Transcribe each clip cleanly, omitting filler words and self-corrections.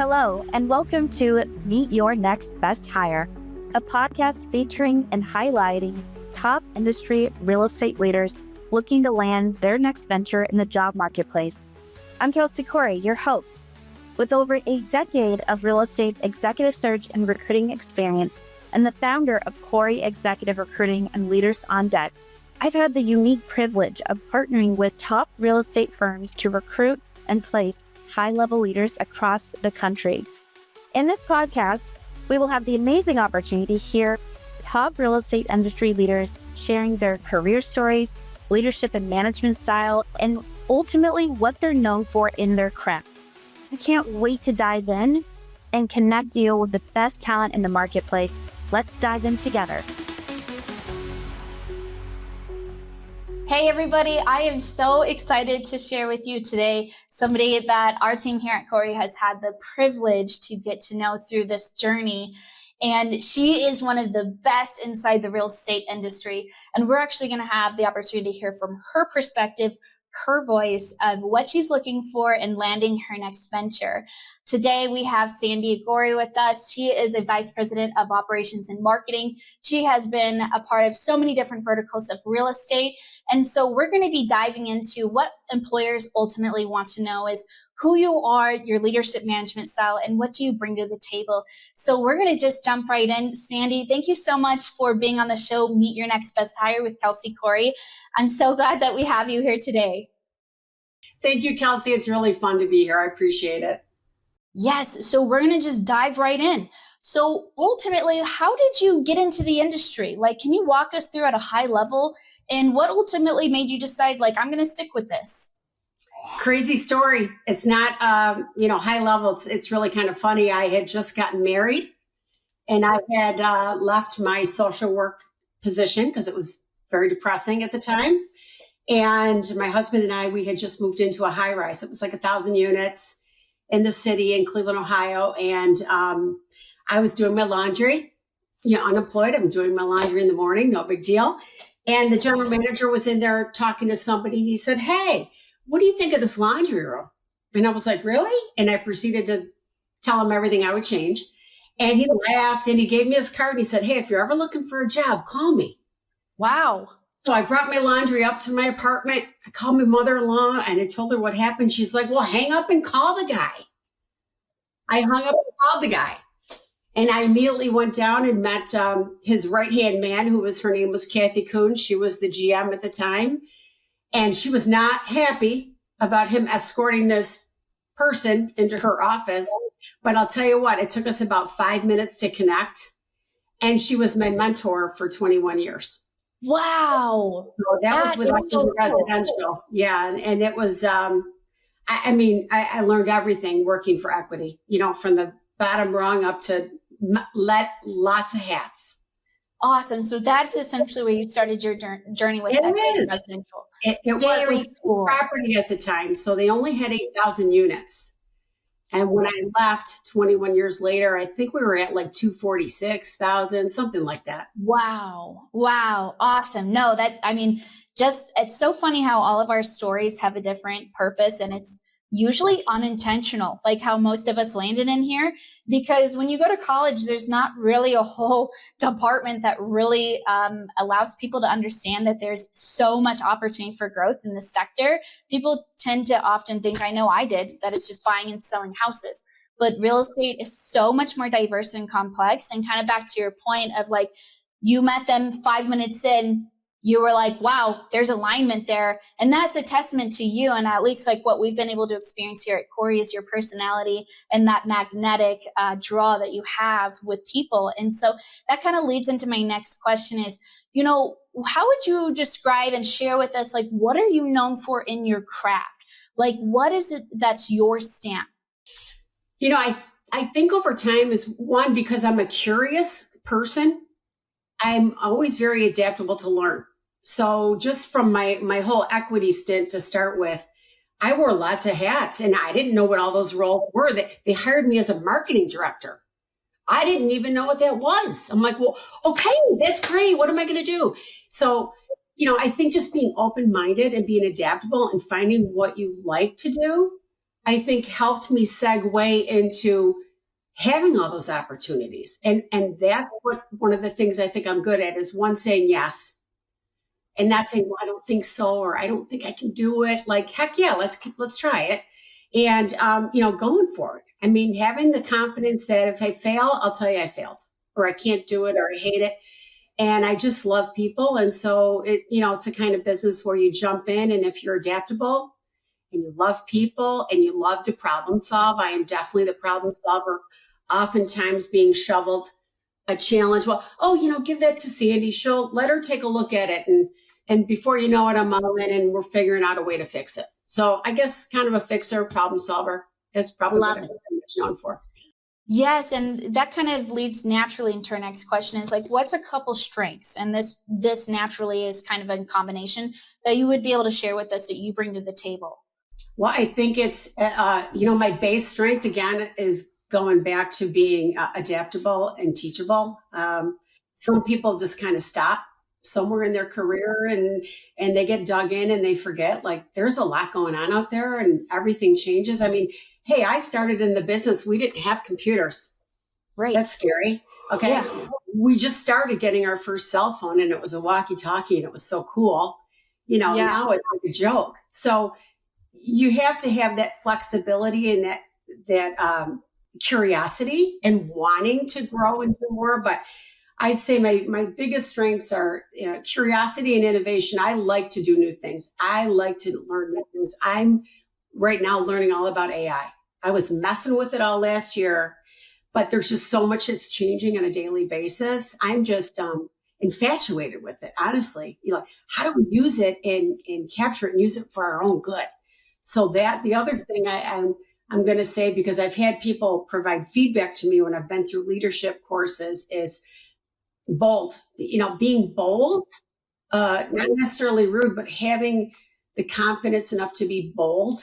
Hello, and welcome to Meet Your Next Best Hire, a podcast featuring and highlighting top industry real estate leaders looking to land their next venture in the job marketplace. I'm Sandy Gorie, your host. With over a decade of real estate executive search and recruiting experience, and the founder of Gorie Executive Recruiting and Leaders on Deck, I've had the unique privilege of partnering with top real estate firms to recruit and place high-level leaders across the country. In this podcast, we will have the amazing opportunity to hear top real estate industry leaders sharing their career stories, leadership and management style, and ultimately what they're known for in their craft. I can't wait to dive in and connect you with the best talent in the marketplace. Let's dive in together. Hey everybody, I am so excited to share with you today somebody that our team here at Gorie has had the privilege to get to know through this journey. And she is one of the best inside the real estate industry. And we're actually going to have the opportunity to hear from her perspective, her voice of what she's looking for in landing her next venture. Today, we have Sandy Gorie with us. She is a vice president of operations and marketing. She has been a part of so many different verticals of real estate. And so we're going to be diving into what employers ultimately want to know is who you are, your leadership management style, and what do you bring to the table. So we're going to just jump right in. Sandy, thank you so much for being on the show, Meet Your Next Best Hire with Sandy Gorie. I'm so glad that we have you here today. Thank you, Kelsey. It's really fun to be here. I appreciate it. Yes. So we're going to just dive right in. So ultimately, how did you get into the industry? Can you walk us through at a high level and what ultimately made you decide, I'm going to stick with this? Crazy story. It's not, high level. It's really kind of funny. I had just gotten married and I had left my social work position because it was very depressing at the time. And my husband and I, we had just moved into a high rise. It was 1,000 units in the city in Cleveland, Ohio. And I was doing my laundry, unemployed. I'm doing my laundry in the morning, no big deal. And the general manager was in there talking to somebody. He said, "Hey, what do you think of this laundry room?" And I was like, "Really?" And I proceeded to tell him everything I would change. And he laughed and he gave me his card. And he said, "Hey, if you're ever looking for a job, call me." Wow. So I brought my laundry up to my apartment. I called my mother-in-law and I told her what happened. She's like, "Well, hang up and call the guy." I hung up and called the guy. And I immediately went down and met his right-hand man, her name was Kathy Kuhn. She was the GM at the time. And she was not happy about him escorting this person into her office. But I'll tell you what, it took us about 5 minutes to connect. And she was my mentor for 21 years. Wow. So that was with us in residential. Cool. Yeah. And it was, I learned everything working for equity, from the bottom rung up to lots of hats. Awesome. So that's essentially where you started your journey with equity residential. It was cool. Property at the time. So they only had 8,000 units. And when I left 21 years later, I think we were at 246,000, something like that. Wow. Awesome. No, it's so funny how all of our stories have a different purpose and it's usually unintentional, like how most of us landed in here, because when you go to college, there's not really a whole department that really allows people to understand that there's so much opportunity for growth in the sector. People tend to often think, I know I did, that it's just buying and selling houses. But real estate is so much more diverse and complex. And kind of back to your point of you met them 5 minutes in, you were like, wow, there's alignment there. And that's a testament to you. And at least what we've been able to experience here at Gorie is your personality and that magnetic draw that you have with people. And so that kind of leads into my next question is, how would you describe and share with us, what are you known for in your craft? What is it that's your stamp? I think over time is one, because I'm a curious person, I'm always very adaptable to learn. So just from my whole equity stint to start with, I wore lots of hats and I didn't know what all those roles were. They hired me as a marketing director. I didn't even know what that was. I'm like, well, okay, that's great. What am I going to do? So, I think just being open-minded and being adaptable and finding what you like to do, I think helped me segue into having all those opportunities. And that's what one of the things I think I'm good at is one, saying yes, and not saying, well, I don't think so, or I don't think I can do it. Like, heck yeah, let's try it. And, going for it. I mean, having the confidence that if I fail, I'll tell you I failed, or I can't do it, or I hate it. And I just love people. And so it's a kind of business where you jump in, and if you're adaptable and you love people and you love to problem solve, I am definitely the problem solver, oftentimes being shoveled a challenge. Well, give that to Sandy. She'll let her take a look at it. And before you know it, I'm all in and we're figuring out a way to fix it. So I guess kind of a fixer, problem solver is probably what I'm known for. Yes, and that kind of leads naturally into our next question is like, what's a couple strengths? And this naturally is kind of a combination that you would be able to share with us that you bring to the table. Well, I think it's, my base strength, again, is going back to being adaptable and teachable. Some people just kind of stop somewhere in their career and they get dug in and they forget, like, there's a lot going on out there and everything changes. I mean, hey, I started in the business. We didn't have computers. Right. That's scary. Okay. Yeah. We just started getting our first cell phone and it was a walkie-talkie and it was so cool. Now it's like a joke. So you have to have that flexibility and that curiosity and wanting to grow and do more. But I'd say my biggest strengths are curiosity and innovation. I like to do new things. I like to learn new things. I'm right now learning all about AI. I was messing with it all last year, but there's just so much that's changing on a daily basis. I'm just infatuated with it, honestly. How do we use it and capture it and use it for our own good? So that the other thing I'm going to say, because I've had people provide feedback to me when I've been through leadership courses, is bold. Being bold, not necessarily rude, but having the confidence enough to be bold,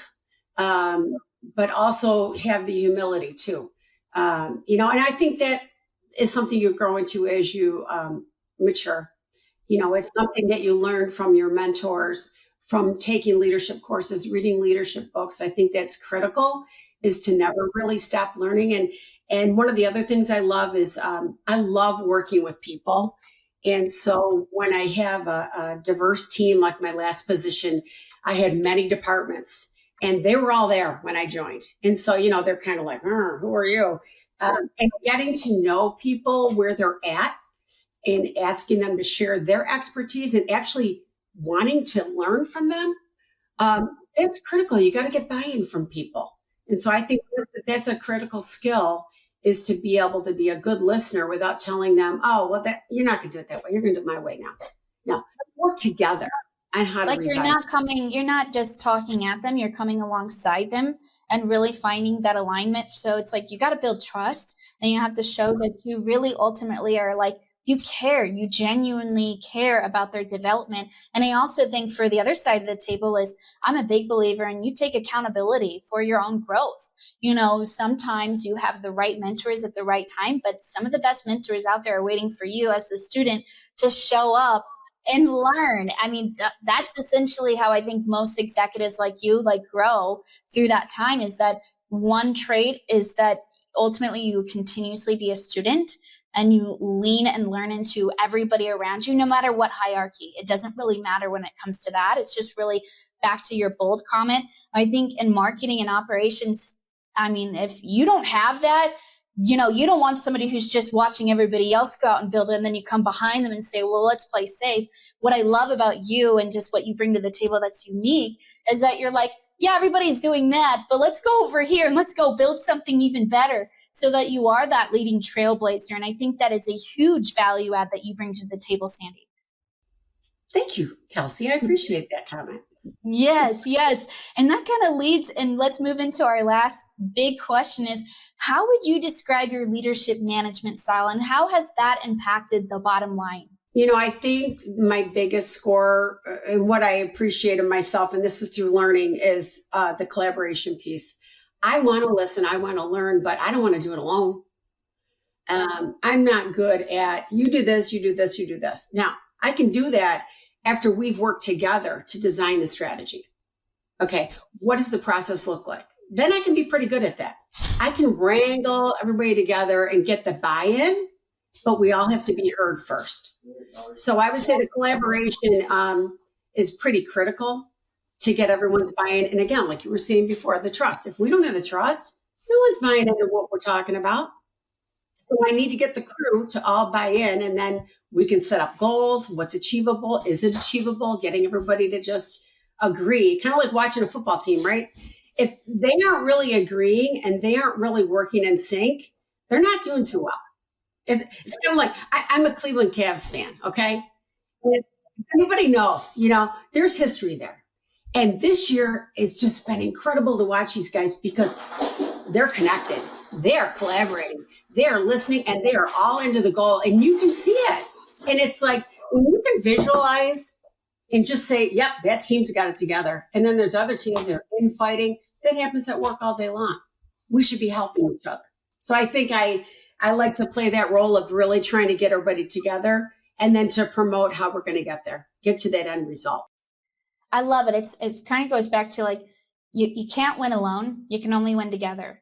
but also have the humility too. And I think that is something you grow into as you mature. It's something that you learn from your mentors, from taking leadership courses, reading leadership books. I think that's critical, is to never really stop learning. And one of the other things I love is I love working with people. And so when I have a diverse team, like my last position, I had many departments and they were all there when I joined. And so, they're kind of like, who are you? And getting to know people where they're at and asking them to share their expertise and actually wanting to learn from them, it's critical. You got to get buy-in from people. And so I think that's a critical skill, is to be able to be a good listener without telling them, oh, well, that you're not going to do it that way. You're going to do it my way now. No, work together on how to you're not just talking at them, you're coming alongside them and really finding that alignment. So it's like, you got to build trust and you have to show that you really ultimately are like, you genuinely care about their development. And I also think for the other side of the table is, I'm a big believer in you take accountability for your own growth. Sometimes you have the right mentors at the right time, but some of the best mentors out there are waiting for you as the student to show up and learn. I mean, that's essentially how I think most executives like you grow through that time, is that one trait is that ultimately you continuously be a student and you lean and learn into everybody around you, no matter what hierarchy. It doesn't really matter when it comes to that. It's just really back to your bold comment. I think in marketing and operations, I mean, if you don't have that, you don't want somebody who's just watching everybody else go out and build it, and then you come behind them and say, well, let's play safe. What I love about you and just what you bring to the table that's unique is that you're like, yeah, everybody's doing that, but let's go over here and let's go build something even better, so that you are that leading trailblazer. And I think that is a huge value add that you bring to the table, Sandy. Thank you, Kelsey. I appreciate that comment. Yes. And that kind of leads, and let's move into our last big question is, how would you describe your leadership management style and how has that impacted the bottom line? I think my biggest score and what I appreciate of myself, and this is through learning, is the collaboration piece. I want to listen, I want to learn, but I don't want to do it alone. I'm not good at, you do this, you do this, you do this. Now, I can do that after we've worked together to design the strategy. Okay, what does the process look like? then I can be pretty good at that. I can wrangle everybody together and get the buy-in, but we all have to be heard first. So I would say the collaboration is pretty critical to get everyone's buy-in. And again, like you were saying before, the trust. If we don't have the trust, no one's buying into what we're talking about. So I need to get the crew to all buy in, and then we can set up goals. What's achievable? Is it achievable? Getting everybody to just agree, kind of like watching a football team, right? If they aren't really agreeing and they aren't really working in sync, they're not doing too well. It's kind of like, I'm a Cleveland Cavs fan, okay? If anybody knows, there's history there. And this year it's just been incredible to watch these guys because they're connected, they're collaborating, they're listening, and they are all into the goal. And you can see it. And it's like, when you can visualize and just say, yep, that team's got it together. And then there's other teams that are infighting. That happens at work all day long. We should be helping each other. So I think I like to play that role of really trying to get everybody together and then to promote how we're going to get there, get to that end result. I love it. It's kind of goes back to like, you can't win alone. You can only win together.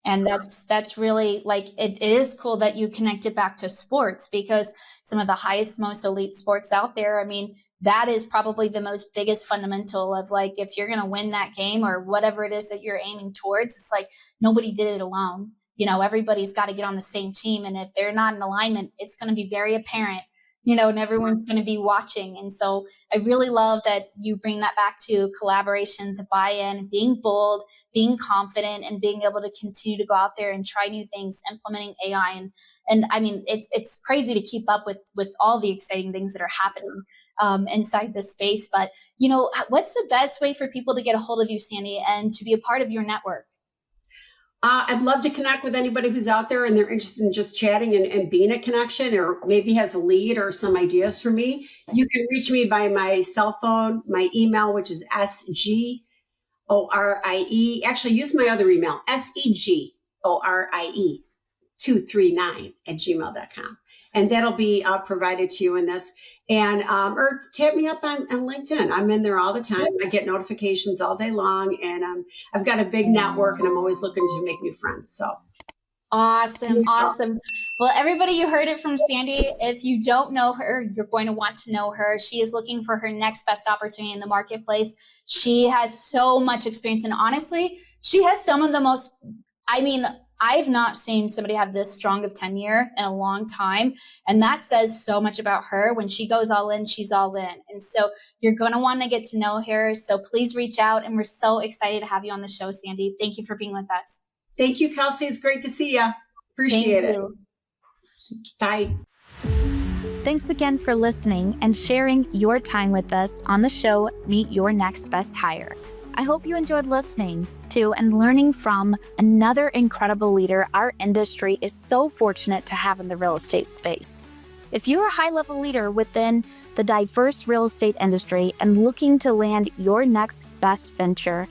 And that's really like, it is cool that you connect it back to sports, because some of the highest, most elite sports out there, I mean, that is probably the most biggest fundamental of like, if you're going to win that game or whatever it is that you're aiming towards, it's like nobody did it alone. Everybody's got to get on the same team. And if they're not in alignment, it's going to be very apparent, and everyone's going to be watching. And so I really love that you bring that back to collaboration, the buy-in, being bold, being confident, and being able to continue to go out there and try new things, implementing AI. And I mean, it's crazy to keep up with all the exciting things that are happening inside this space. But, what's the best way for people to get a hold of you, Sandy, and to be a part of your network? I'd love to connect with anybody who's out there and they're interested in just chatting and being a connection, or maybe has a lead or some ideas for me. You can reach me by my cell phone, my email, which is SGORIE. Actually, use my other email, SEGORIE239@gmail.com. And that'll be provided to you in this. And or tap me up on LinkedIn. I'm in there all the time. I get notifications all day long, and I've got a big network, and I'm always looking to make new friends. So awesome. Well, everybody, you heard it from Sandy. If you don't know her, you're going to want to know her. She is looking for her next best opportunity in the marketplace. She has so much experience, and honestly, she has some of the most, I've not seen somebody have this strong of tenure in a long time. And that says so much about her. When she goes all in, she's all in. And so you're going to want to get to know her. So please reach out. And we're so excited to have you on the show, Sandy. Thank you for being with us. Thank you, Kelsey. It's great to see you. Appreciate it. Bye. Thanks again for listening and sharing your time with us on the show, Meet Your Next Best Hire. I hope you enjoyed listening to and learning from another incredible leader our industry is so fortunate to have in the real estate space. If you're a high-level leader within the diverse real estate industry and looking to land your next best venture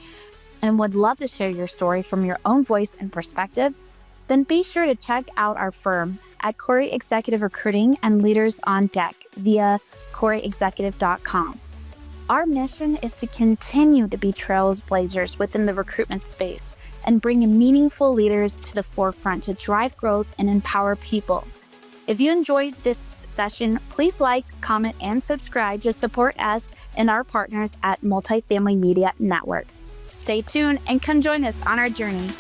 and would love to share your story from your own voice and perspective, then be sure to check out our firm at Gorie Executive Recruiting and Leaders on Deck via GorieExecutive.com. Our mission is to continue to be trailblazers within the recruitment space and bring meaningful leaders to the forefront to drive growth and empower people. If you enjoyed this session, please like, comment, and subscribe to support us and our partners at Multifamily Media Network. Stay tuned and come join us on our journey.